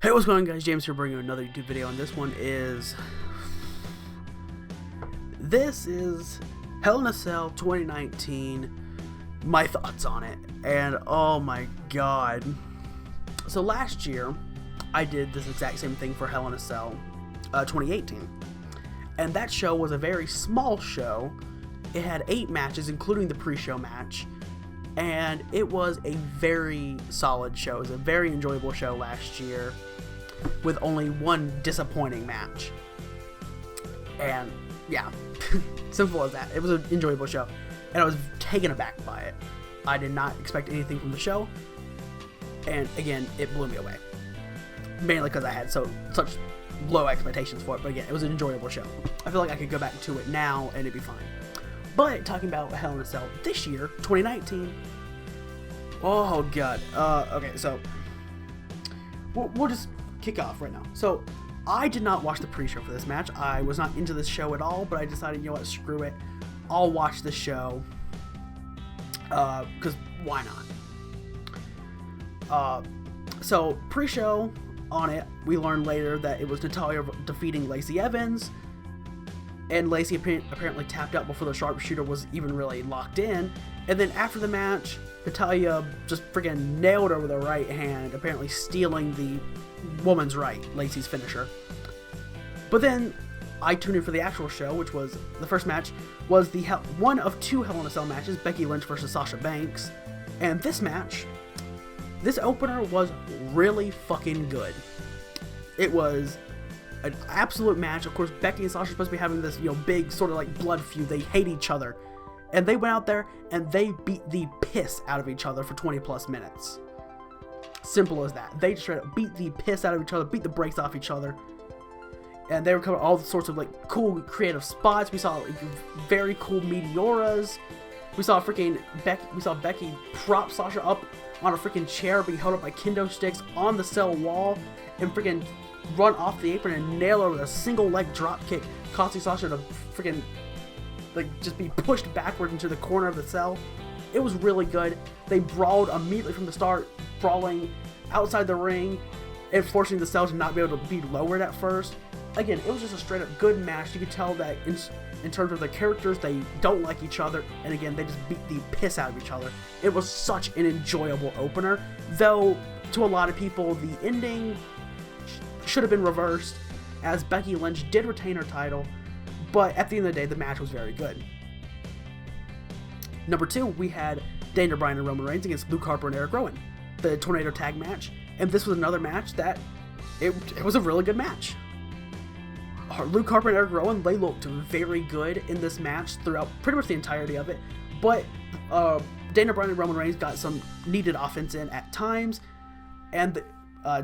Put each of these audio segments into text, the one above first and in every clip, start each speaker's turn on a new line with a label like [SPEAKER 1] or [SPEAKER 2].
[SPEAKER 1] Hey, what's going on, guys? James here bringing you another YouTube video, and this one is... This is Hell in a Cell 2019, my thoughts on it, and oh my god. So last year, I did this exact same thing for Hell in a Cell 2018, and that show was a very small show. It had 8 matches, including the pre-show match, and it was a very solid show. It was a very enjoyable show last year, with only one disappointing match. And yeah, simple as that. It was an enjoyable show, and I was taken aback by it. I did not expect anything from the show, and again, it blew me away. Mainly because I had such low expectations for it, but again, it was an enjoyable show. I feel like I could go back to it now and it'd be fine. But talking about Hell in a Cell this year, 2019. Oh god. Okay, so we'll just kick off right now. So I did not watch the pre-show for this match. I was not into this show at all, but I decided, you know what, screw it. I'll watch the show. Because why not? So pre-show on it, we learned later that it was Natalya defeating Lacey Evans. And Lacey apparently tapped out before the sharpshooter was even really locked in. And then after the match, Natalya just friggin' nailed her with her right hand, apparently stealing the woman's right, Lacey's finisher. But then I tuned in for the actual show, which was the first match, was the one of 2 Hell in a Cell matches, Becky Lynch versus Sasha Banks. And this match, this opener was really fucking good. It was an absolute match. Of course, Becky and Sasha are supposed to be having this, big sort of like blood feud. They hate each other. And they went out there and they beat the piss out of each other for 20 plus minutes. Simple as that. They straight up beat the piss out of each other, beat the brakes off each other. And they were covering all sorts of like cool creative spots. We saw like very cool meteoras. We saw Becky prop Sasha up on a freaking chair being held up by kendo sticks on the cell wall and freaking run off the apron and nail her with a single leg drop kick, causing Sasha to freaking like just be pushed backward into the corner of the cell. It was really good. They brawled immediately from the start, brawling outside the ring and forcing the cell to not be able to be lowered at first. Again, it was just a straight up good match. You could tell that in terms of the characters, they don't like each other, and again, they just beat the piss out of each other. It was such an enjoyable opener, though to a lot of people, the ending should have been reversed, as Becky Lynch did retain her title, but at the end of the day, the match was very good. Number 2, we had Daniel Bryan and Roman Reigns against Luke Harper and Eric Rowan, the Tornado Tag match, and this was another match that, it was a really good match. Luke Harper and Eric Rowan, they looked very good in this match throughout pretty much the entirety of it, but Daniel Bryan and Roman Reigns got some needed offense in at times, and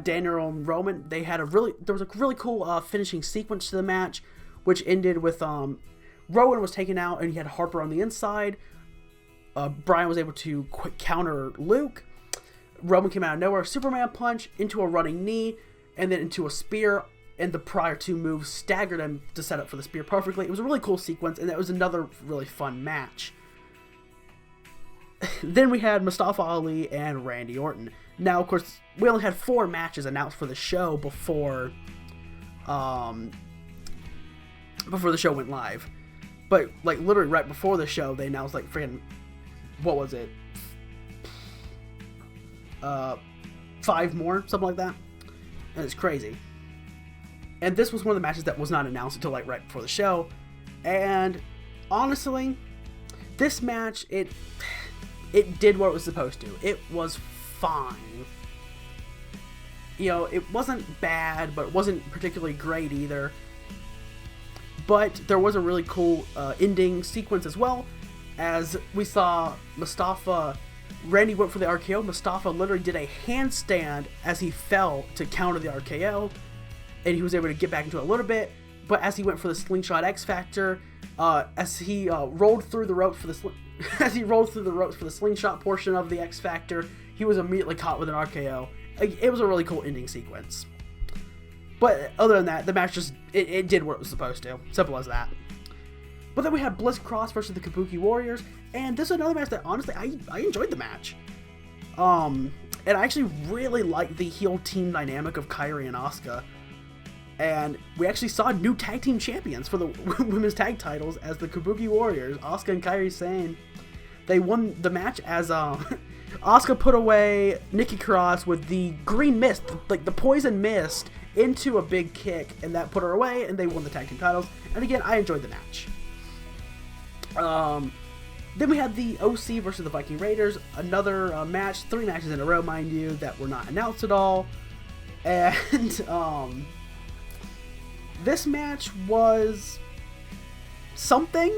[SPEAKER 1] Daniel and Roman, there was a really cool finishing sequence to the match, which ended with Rowan was taken out and he had Harper on the inside. Bryan was able to counter Luke. Roman came out of nowhere, Superman punch into a running knee, and then into a spear, and the prior 2 moves staggered him to set up for the spear perfectly. It was a really cool sequence, and that was another really fun match. Then we had Mustafa Ali and Randy Orton. Now, of course, we only had 4 matches announced for the show before the show went live. But, like, literally right before the show, they announced, like, freaking, what was it? 5 more, something like that. And it's crazy. And this was one of the matches that was not announced until, like, right before the show. And, honestly, this match, it did what it was supposed to. It was fine. It wasn't bad, but it wasn't particularly great either. But there was a really cool ending sequence as well, as we saw Randy went for the RKO. Mustafa literally did a handstand as he fell to counter the RKO, and he was able to get back into it a little bit. But as he went for the slingshot X Factor, as he rolled through the ropes for the slingshot portion of the X Factor, he was immediately caught with an RKO. It was a really cool ending sequence. But other than that, the match just, it did what it was supposed to. Simple as that. But then we had Bliss Cross versus the Kabuki Warriors, and this is another match that, honestly, I enjoyed the match. And I actually really like the heel team dynamic of Kairi and Asuka. And we actually saw new tag team champions for the women's tag titles as the Kabuki Warriors, Asuka and Kairi Sane. They won the match as Asuka put away Nikki Cross with the green mist, like the poison mist, into a big kick, and that put her away, and they won the tag team titles. And again, I enjoyed the match. Then we had the OC versus the Viking Raiders, another match, 3 matches in a row, mind you, that were not announced at all. And this match was something.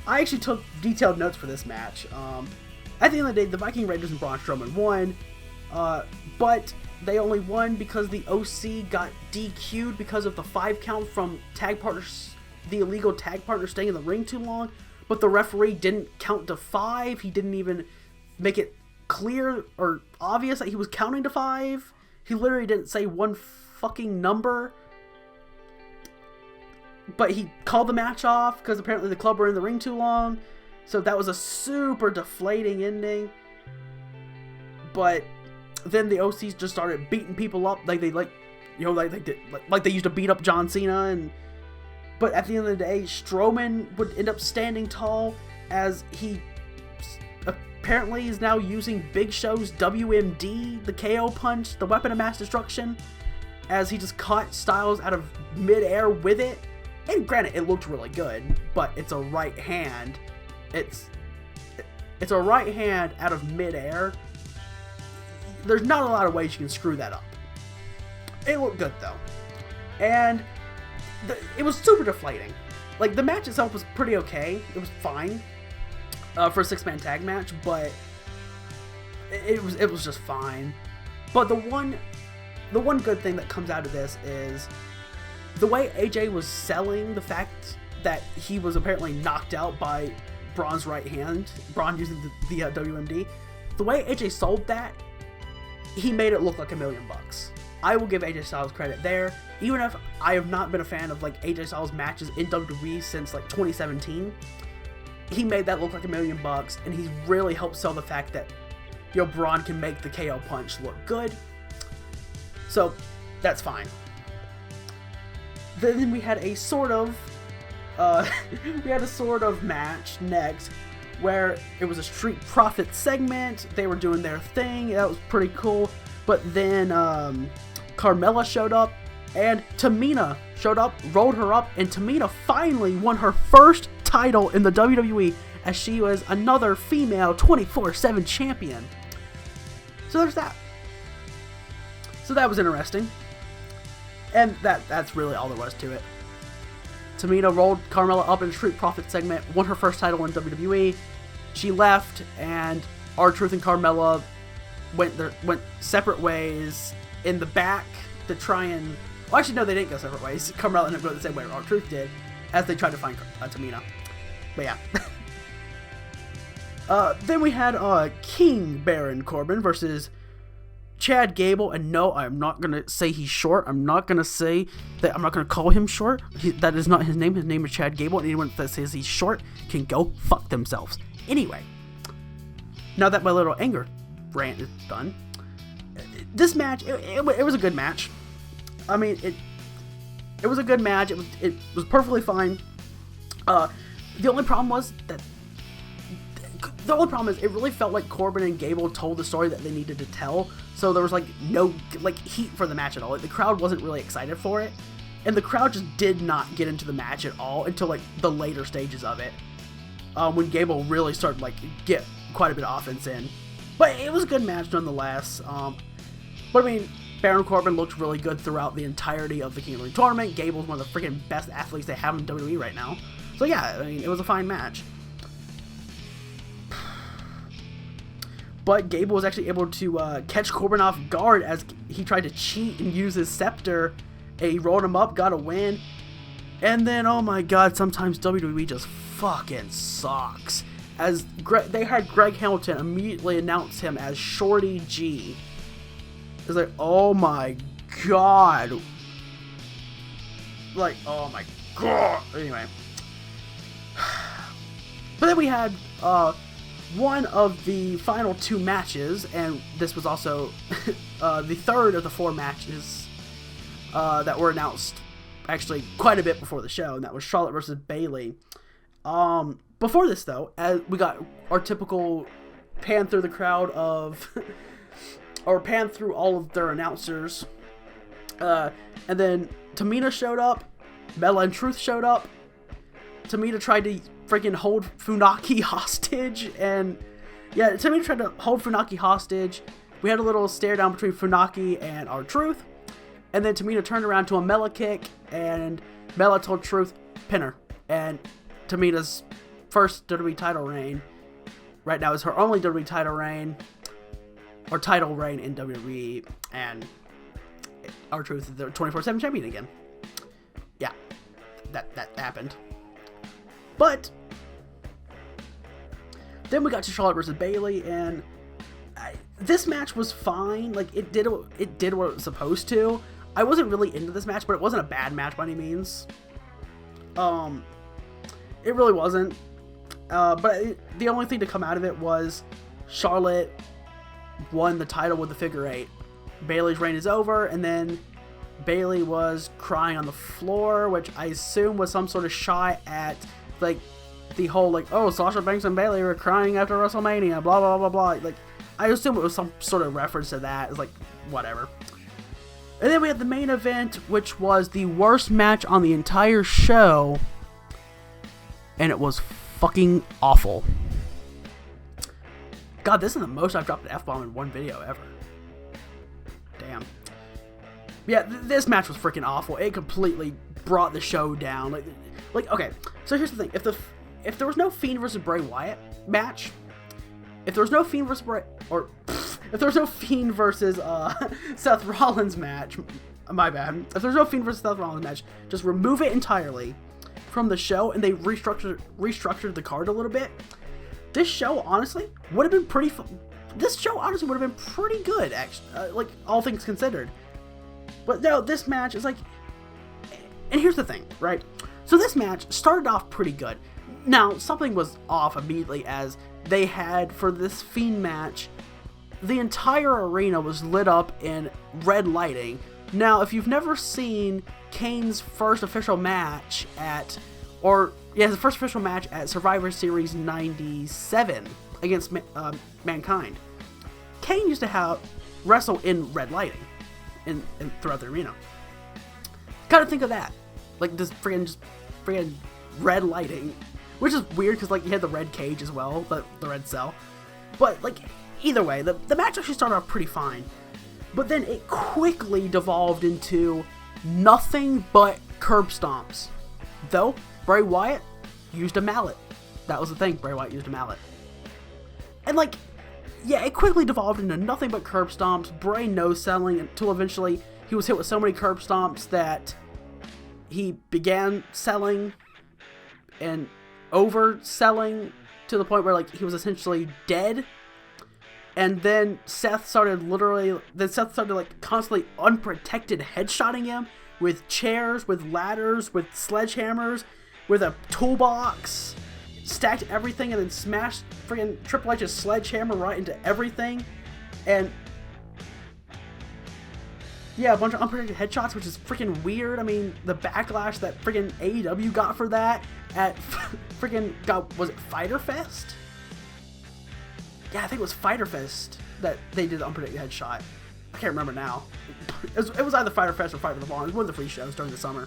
[SPEAKER 1] I actually took detailed notes for this match. At the end of the day, the Viking Raiders and Braun Strowman won, but they only won because the OC got DQ'd because of the 5 count from tag partners, the illegal tag partner staying in the ring too long. But the referee didn't count to 5. He didn't even make it clear or obvious that he was counting to 5. He literally didn't say one fucking number. But he called the match off because apparently the club were in the ring too long. So that was a super deflating ending. But then the OCs just started beating people up like they used to beat up John Cena. But at the end of the day, Strowman would end up standing tall as he apparently is now using Big Show's WMD, the KO punch, the weapon of mass destruction, as he just caught Styles out of midair with it. And granted, it looked really good, but it's a right hand. It's a right hand out of midair. There's not a lot of ways you can screw that up. It looked good though, and it was super deflating. Like, the match itself was pretty okay. It was fine for a 6-man tag match, but it was just fine. But the one good thing that comes out of this is the way AJ was selling the fact that he was apparently knocked out by Braun's right hand, Braun using the WMD. The way AJ sold that, he made it look like $1 million. I will give AJ Styles credit there, even if I have not been a fan of like AJ Styles matches in WWE since like 2017. He made that look like $1 million, and he's really helped sell the fact that Braun can make the KO punch look good. So that's fine. Then we had a sort of match next where it was a Street Profits segment. They were doing their thing. That was pretty cool. But then Carmella showed up, and Tamina showed up, rolled her up, and Tamina finally won her first title in the WWE as she was another female 24/7 champion. So there's that. So that was interesting. And that's really all there was to it. Tamina rolled Carmella up in a Street Profits segment, won her first title in WWE. She left, and R-Truth and Carmella went separate ways in the back to try and... Well, actually, no, they didn't go separate ways. Carmella ended up going the same way R-Truth did, as they tried to find Tamina. But yeah. Then we had King Baron Corbin versus Chad Gable, and no, I'm not going to say he's short. I'm not going to say that. I'm not going to call him short. That is not his name. His name is Chad Gable, and anyone that says he's short can go fuck themselves. Anyway, now that my little anger rant is done, this match, it was a good match. I mean, it was a good match. It was perfectly fine. The only problem is it really felt like Corbin and Gable told the story that they needed to tell. So there was like no heat for the match at all. Like, the crowd wasn't really excited for it, and the crowd just did not get into the match at all until like the later stages of it, when Gable really started get quite a bit of offense in. But it was a good match nonetheless. But I mean, Baron Corbin looked really good throughout the entirety of the King of the Ring tournament. Gable's one of the freaking best athletes they have in WWE right now. So yeah, I mean, it was a fine match. But Gable was actually able to catch Corbin off guard as he tried to cheat and use his scepter. He rolled him up, got a win. And then, oh my god, sometimes WWE just fucking sucks. As they had Greg Hamilton immediately announce him as Shorty G. It's like, oh my god. Like, oh my god. Anyway. But then we had one of the final 2 matches, and this was also the third of the 4 matches that were announced actually quite a bit before the show, and that was Charlotte versus Bayley. Before this, though, we got our typical pan through the crowd of, or pan through all of their announcers, and then Tamina showed up, Mela and Truth showed up. Tamina tried to freaking hold Funaki hostage, and yeah, Tamina tried to hold Funaki hostage. We had a little stare down between Funaki and R-Truth, and then Tamina turned around to a Mela kick, and Mela told Truth, pin her. And Tamina's first WWE title reign right now is her only WWE title reign, or title reign in WWE, and R-Truth is the 24/7 champion again. Yeah, that happened. But then we got to Charlotte versus Bayley, and this match was fine. Like, it did what it was supposed to. I wasn't really into this match, but it wasn't a bad match by any means. It really wasn't. But the only thing to come out of it was Charlotte won the title with the figure 8. Bayley's reign is over, and then Bayley was crying on the floor, which I assume was some sort of shot at, like, the whole, like, oh, Sasha Banks and Bayley were crying after WrestleMania, blah, blah, blah, blah. Like, I assume it was some sort of reference to that. It's like, whatever. And then we had the main event, which was the worst match on the entire show, and it was fucking awful. God, this is the most I've dropped an F-bomb in one video ever. Damn. Yeah, this match was freaking awful. It completely brought the show down. Like, okay, so here's the thing. If there was no Fiend versus Bray Wyatt match, if there was no Fiend versus if there was no Fiend versus Seth Rollins match, my bad. If there's no Fiend versus Seth Rollins match, just remove it entirely from the show, and they restructured the card a little bit. This show honestly would have been pretty. This show honestly would have been pretty good, actually, like, all things considered. But no, this match is like, and here's the thing, right? So this match started off pretty good. Now, something was off immediately, as they had, for this Fiend match, the entire arena was lit up in red lighting. Now, if you've never seen Kane's first official match at, his first official match at Survivor Series 97 against Mankind, Kane used to wrestle in red lighting in throughout the arena. Gotta think of that. Like, this friggin' red lighting, which is weird because, like, you had the red cage as well, the red cell. But, like, either way, the match actually started off pretty fine. But then it quickly devolved into nothing but curb stomps. Though, Bray Wyatt used a mallet. That was the thing, Bray Wyatt used a mallet. And, like, yeah, it quickly devolved into nothing but curb stomps, Bray no-selling, until eventually he was hit with so many curb stomps that he began selling and overselling to the point where, like, he was essentially dead. And then Seth started like constantly unprotected headshotting him with chairs, with ladders, with sledgehammers, with a toolbox, stacked everything, and then smashed freaking Triple H's sledgehammer right into everything. And yeah, a bunch of unprotected headshots, which is freaking weird. I mean, the backlash that freaking AEW got for that at was it Fyter Fest? Yeah, I think it was Fyter Fest that they did the unpredicted headshot. I can't remember now. It was either Fyter Fest or Fight for the Fallen. It was one of the free shows during the summer.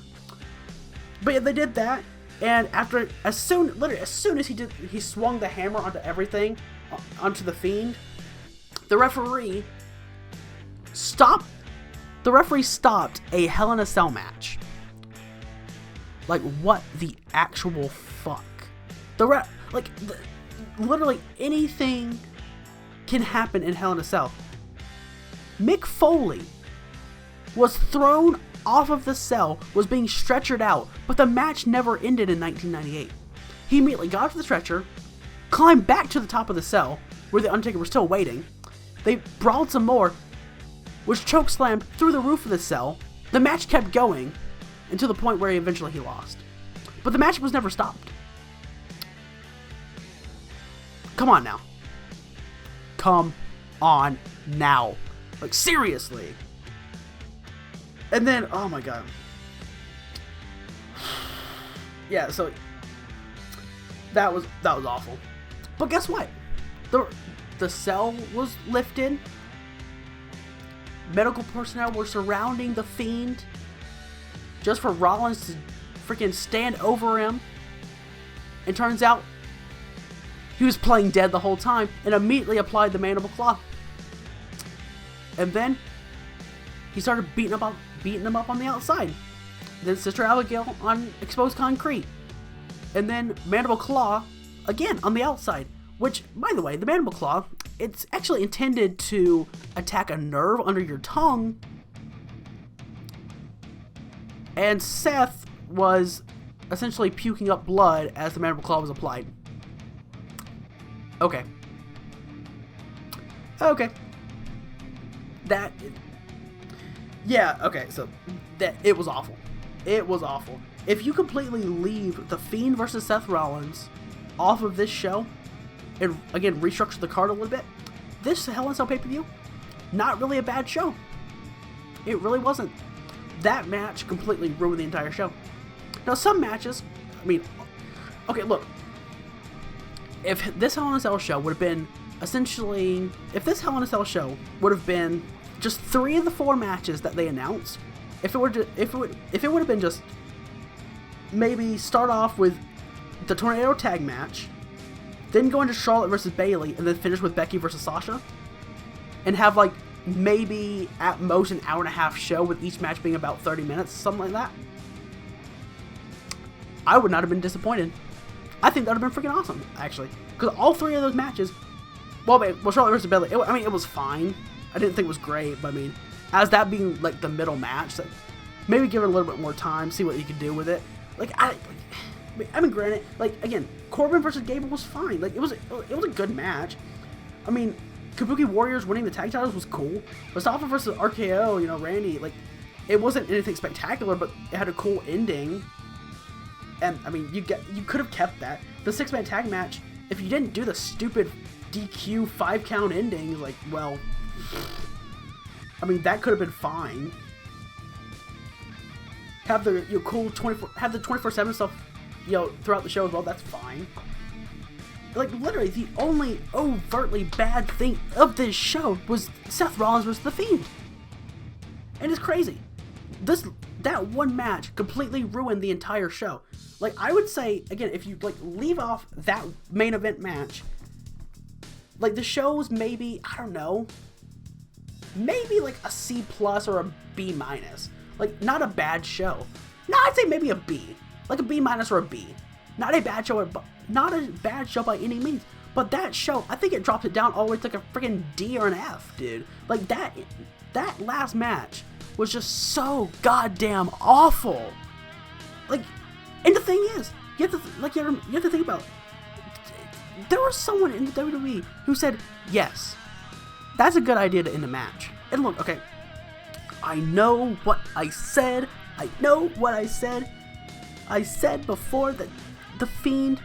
[SPEAKER 1] But yeah, they did that, and as soon as he swung the hammer onto everything, onto the Fiend, the referee stopped a Hell in a Cell match. Like, what the actual fuck? Literally anything can happen in Hell in a Cell. Mick Foley was thrown off of the cell, was being stretchered out, but the match never ended in 1998. He immediately got to the stretcher, climbed back to the top of the cell, where the Undertaker was still waiting. They brawled some more, was chokeslammed through the roof of the cell. The match kept going until the point where eventually he lost. But the match was never stopped. Come on now. come on now. Like, seriously. And then, oh my god. Yeah, so that was awful. But guess what? The cell was lifted. Medical personnel were surrounding the Fiend just for Rollins to freaking stand over him. And turns out he was playing dead the whole time and immediately applied the mandible claw. And then he started beating him up on the outside. Then Sister Abigail on exposed concrete. And then mandible claw again on the outside. Which, by the way, the mandible claw, it's actually intended to attack a nerve under your tongue. And Seth was essentially puking up blood as the mandible claw was applied. Okay. Yeah, okay, so it was awful. It was awful. If you completely leave The Fiend versus Seth Rollins off of this show, and again, restructure the card a little bit, this Hell in a Cell pay-per-view, not really a bad show. It really wasn't. That match completely ruined the entire show. Now, some matches, I mean, okay, look. If this Hell in a Cell show would have been essentially, if this Hell in a Cell show would have been just 3 of the 4 matches that they announced, if it would have been just maybe start off with the Tornado Tag match, then go into Charlotte versus Bayley, and then finish with Becky versus Sasha, and have like maybe at most an hour and a half show with each match being about 30 minutes, something like that, I would not have been disappointed. I think that would have been freaking awesome, actually, because all 3 of those matches, well, Charlotte versus Bayley, it was fine. I didn't think it was great, but I mean, as that being like the middle match, like, maybe give it a little bit more time, see what you can do with it. I mean, granted, like, again, Corbin versus Gable was fine. Like, it was a good match. I mean, Kabuki Warriors winning the tag titles was cool. Mustafa versus RKO, Randy, like, it wasn't anything spectacular, but it had a cool ending. And I mean, you could have kept that. The 6-man tag match, if you didn't do the stupid DQ 5-count ending, like, well, I mean, that could have been fine. Have the cool 24/7 stuff, throughout the show as well. That's fine. Like, literally, the only overtly bad thing of this show was Seth Rollins versus The Fiend, and it's crazy. That one match completely ruined the entire show. Like, I would say again, if you like leave off that main event match, like the show's maybe, I don't know, maybe like a C+ or a B-. Like, not a bad show. No, I'd say maybe a B. Like a B- or a B. Not a bad show, by any means. But that show, I think it dropped it down all the way to like a freaking D or an F, dude. Like, that last match was just so goddamn awful. Like, and the thing is, you have to think about it. There was someone in the WWE who said, yes, that's a good idea to end a match. And look, okay, I know what I said. I said before that The Fiend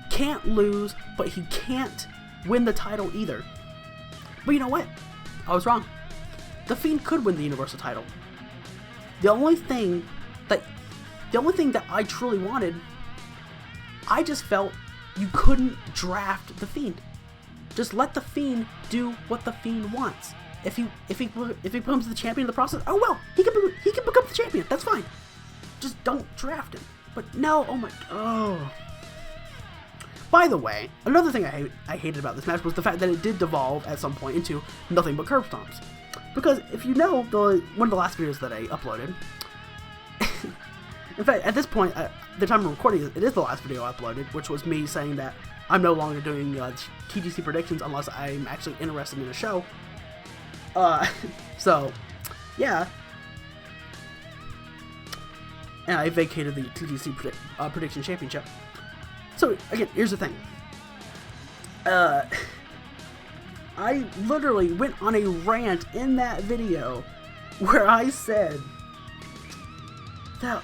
[SPEAKER 1] can't lose, but he can't win the title either. But you know what? I was wrong. The Fiend could win the Universal title. The only thing that I truly wanted, I just felt you couldn't draft The Fiend. Just let The Fiend do what The Fiend wants. If he becomes the champion in the process, oh well, he can become the champion. That's fine. Just don't draft him. But no, By the way, another thing I hated about this match was the fact that it did devolve at some point into nothing but curb stomps. Because if you know one of the last videos that I uploaded, in fact, at this point, the time I'm recording it is the last video I uploaded, which was me saying that I'm no longer doing TGC predictions unless I'm actually interested in a show. So, yeah. And I vacated the TGC Prediction Championship. So, again, here's the thing. I literally went on a rant in that video where I said that,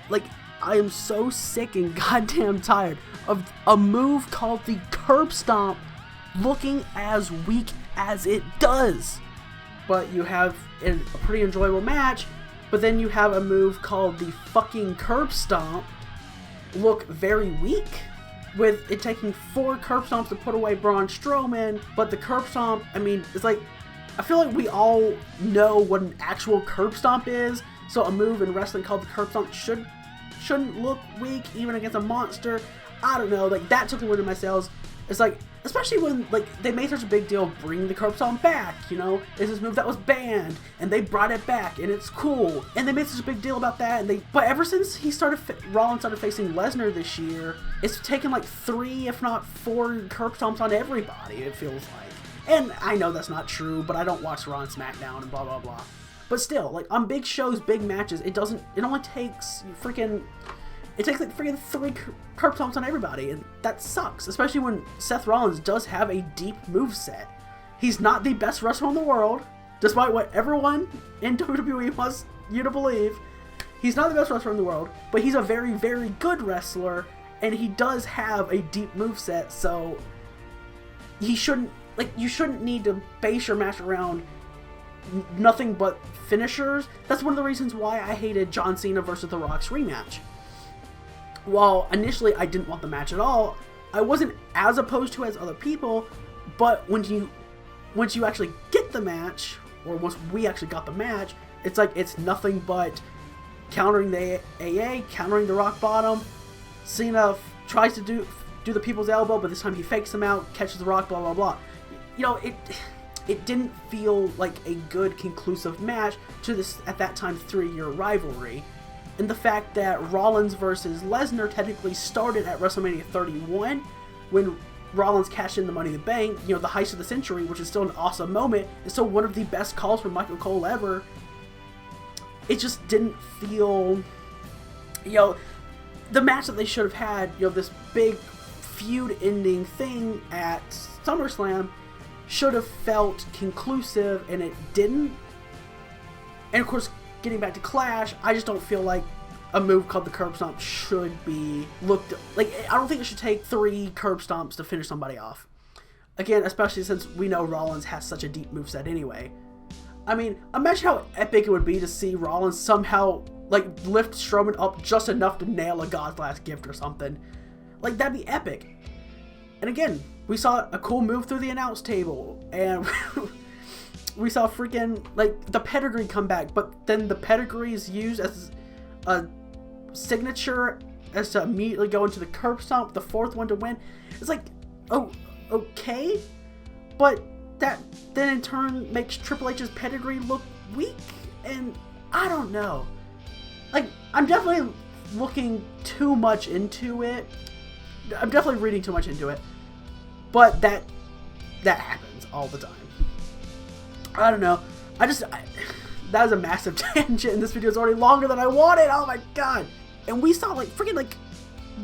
[SPEAKER 1] like, I am so sick and goddamn tired of a move called the curb stomp looking as weak as it does. But you have a pretty enjoyable match, but then you have a move called the fucking curb stomp look very weak, with it taking 4 curb stomps to put away Braun Strowman. But the curb stomp, I mean, it's like, I feel like we all know what an actual curb stomp is, so a move in wrestling called the curb stomp shouldn't look weak even against a monster. I don't know, like, that took away to my sales. It's like, especially when, like, they made such a big deal of bringing the curb stomp back, you know? It's this move that was banned, and they brought it back, and it's cool. And they made such a big deal about that, and but ever since Rollins started facing Lesnar this year, it's taken like 3, if not 4 curb stomps on everybody, it feels like. And I know that's not true, but I don't watch Raw and SmackDown and blah, blah, blah. But still, like, on big shows, big matches, it only takes it takes like freaking 3 curb stomps on everybody, and that sucks, especially when Seth Rollins does have a deep moveset. He's not the best wrestler in the world, despite what everyone in WWE wants you to believe. He's not the best wrestler in the world, but he's a very, very good wrestler, and he does have a deep moveset, so you shouldn't need to base your match around nothing but finishers. That's one of the reasons why I hated John Cena versus The Rock's rematch. While initially I didn't want the match at all, I wasn't as opposed to as other people, but once you actually get the match, or once we actually got the match, it's like it's nothing but countering the AA, countering the rock bottom. Cena tries to do the people's elbow, but this time he fakes him out, catches the rock, blah, blah, blah. You know, it didn't feel like a good conclusive match to this, at that time, 3-year rivalry. And the fact that Rollins versus Lesnar technically started at WrestleMania 31, when Rollins cashed in the Money in the Bank, you know, the heist of the century, which is still an awesome moment, and still one of the best calls from Michael Cole ever. It just didn't feel, you know, the match that they should have had, you know, this big feud-ending thing at SummerSlam should have felt conclusive, and it didn't. And of course, getting back to Clash, I just don't feel like a move called the curb stomp should be looked like. I don't think it should take 3 curb stomps to finish somebody off. Again, especially since we know Rollins has such a deep moveset anyway. I mean, imagine how epic it would be to see Rollins somehow, like, lift Strowman up just enough to nail a God's Last Gift or something. Like, that'd be epic. And again, we saw a cool move through the announce table, and we saw freaking, like, the pedigree come back, but then the pedigree is used as a signature as to immediately go into the curb stomp, the 4th one to win. It's like, oh, okay, but that then in turn makes Triple H's pedigree look weak, and I don't know. Like, I'm definitely looking too much into it. I'm definitely reading too much into it, but that happens all the time. I don't know. That was a massive tangent, and this video is already longer than I wanted. Oh my god! And we saw like freaking like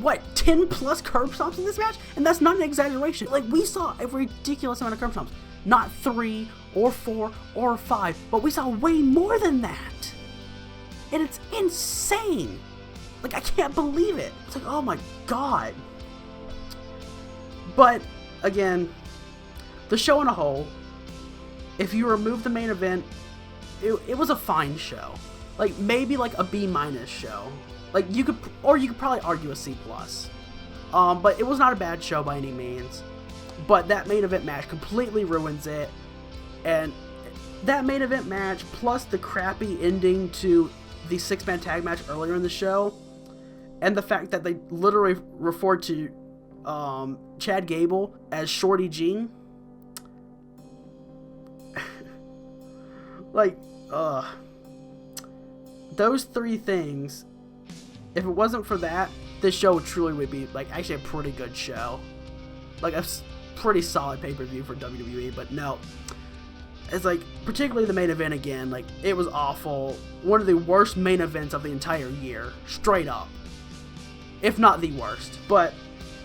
[SPEAKER 1] what 10 plus curb stomps in this match, and that's not an exaggeration. Like, we saw a ridiculous amount of curb stomps, not 3 or 4 or 5, but we saw way more than that, and it's insane. Like, I can't believe it. It's like, oh my god. But again, the show on a whole, if you remove the main event, it was a fine show. Like, maybe like a B- show. Like, you could probably argue a C+. But it was not a bad show by any means. But that main event match completely ruins it. And that main event match, plus the crappy ending to the 6-man tag match earlier in the show, and the fact that they literally referred to Chad Gable as Shorty G. Like, those 3 things, if it wasn't for that, this show truly would be, like, actually a pretty good show. Like, a pretty solid pay-per-view for WWE, but no. It's like, particularly the main event again, like, it was awful. One of the worst main events of the entire year, straight up. If not the worst. But,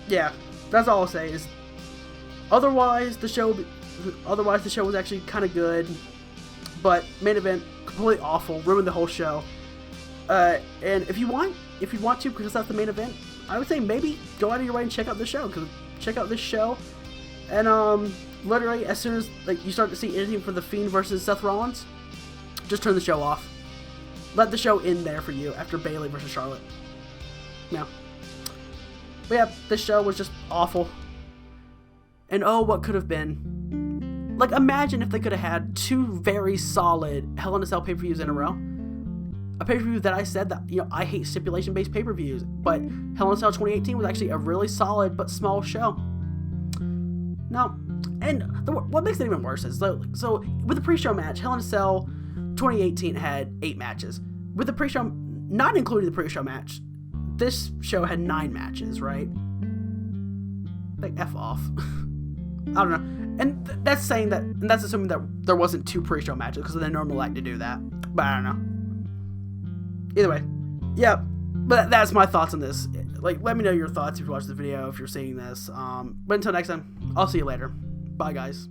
[SPEAKER 1] yeah, that's all I'll say is, otherwise the show was actually kind of good. But main event, completely awful, ruined the whole show. And if you want to, because that's the main event, I would say maybe go out of your way and check out the show. Because check out this show, And literally as soon as like you start to see anything for The Fiend versus Seth Rollins, just turn the show off. Let the show end there for you after Bayley versus Charlotte. Yeah. But yeah, this show was just awful. And oh, what could have been. Like, imagine if they could have had 2 very solid Hell in a Cell pay-per-views in a row. A pay-per-view that I said that, you know, I hate stipulation-based pay-per-views, but Hell in a Cell 2018 was actually a really solid but small show. No. And what makes it even worse is, so with the pre-show match, Hell in a Cell 2018 had 8 matches. With the pre-show, not including the pre-show match, this show had 9 matches, right? Like, F off. I don't know. And that's saying that, and that's assuming that there wasn't 2 pre-show matches, because they normally like to do that. But I don't know. Either way. Yeah. But that's my thoughts on this. Like, let me know your thoughts if you watch the video, if you're seeing this. But until next time, I'll see you later. Bye, guys.